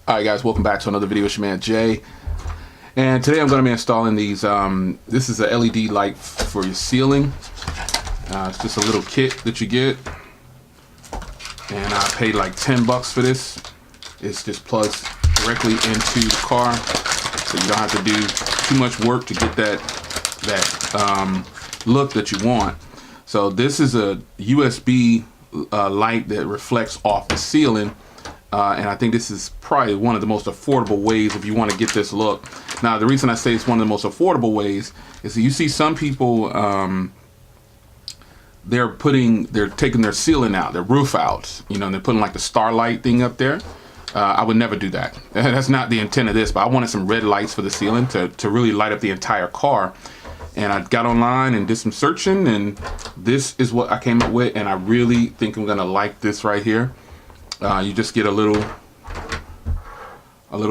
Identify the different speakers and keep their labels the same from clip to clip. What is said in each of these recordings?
Speaker 1: Alright guys, welcome back to another video. It's your man Jay, and today I'm going to be installing these. This is a LED light for your ceiling. It's just a little kit that you get, and I paid like 10 bucks for this. It's just plugs directly into the car, so you don't have to do too much work to get that look that you want. So this is a USB light that reflects off the ceiling. And I think this is probably one of the most affordable ways if you want to get this look. Now, the reason I say it's one of the most affordable ways is that you see some people, they're taking their ceiling out, their roof out, you know, and they're putting like the starlight thing up there. I would never do that. That's not the intent of this, but I wanted some red lights for the ceiling to really light up the entire car. And I got online and did some searching, and this is what I came up with, and I really think I'm gonna like this right here. You just get a little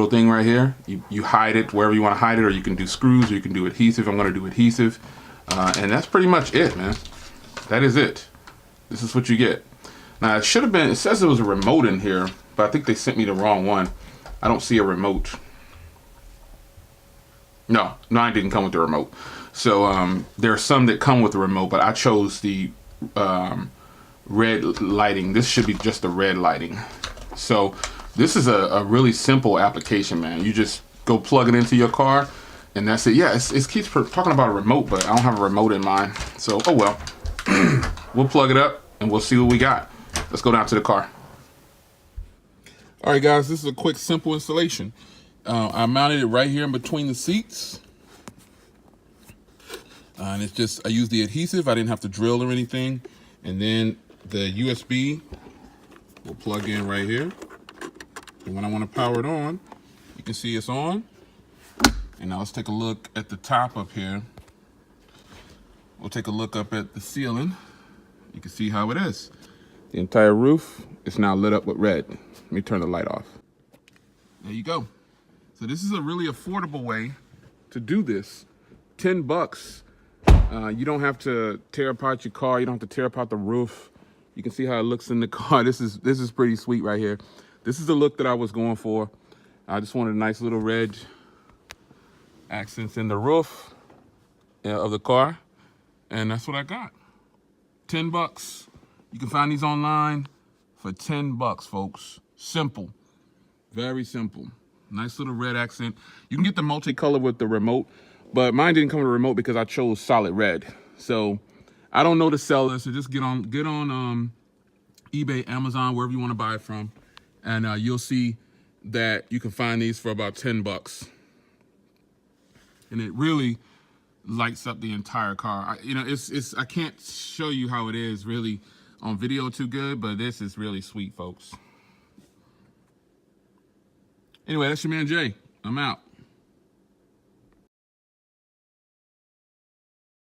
Speaker 1: thing right here. You hide it wherever you want to hide it, or you can do screws, or you can do adhesive. I'm going to do adhesive, and that's pretty much it, man. That is it. This is what you get. Now it should have been. It says there was a remote in here, but I think they sent me the wrong one. I don't see a remote. No, I didn't come with the remote. So there are some that come with the remote, but I chose the red lighting. This should be just the red lighting. So this is a really simple application, man. You just go plug it into your car, and that's it. Yeah, it keeps talking about a remote, but I don't have a remote in mine. So, oh well. We'll plug it up, and we'll see what we got. Let's go down to the car. All right, guys, this is a quick, simple installation. I mounted it right here in between the seats. And it's just, I used the adhesive. I didn't have to drill or anything. And then the USB will plug in right here. And when I want to power it on, you can see it's on. And now let's take a look at the top up here. We'll take a look up at the ceiling. You can see how it is. The entire roof is now lit up with red. Let me turn the light off. There you go. So this is a really affordable way to do this. 10 bucks. You don't have to tear apart your car. You don't have to tear apart the roof. You can see how it looks in the car. This is pretty sweet right here. This is the look that I was going for. I just wanted a nice little red accents in the roof of the car. And that's what I got. 10 bucks. You can find these online for 10 bucks, folks. Simple. Very simple. Nice little red accent. You can get the multicolor with the remote, but mine didn't come with a remote because I chose solid red. So I don't know the seller, so just get on eBay, Amazon, wherever you want to buy it from, and you'll see that you can find these for about 10 bucks. And it really lights up the entire car. I can't show you how it is really on video too good, but this is really sweet, folks. Anyway, that's your man Jay. I'm out.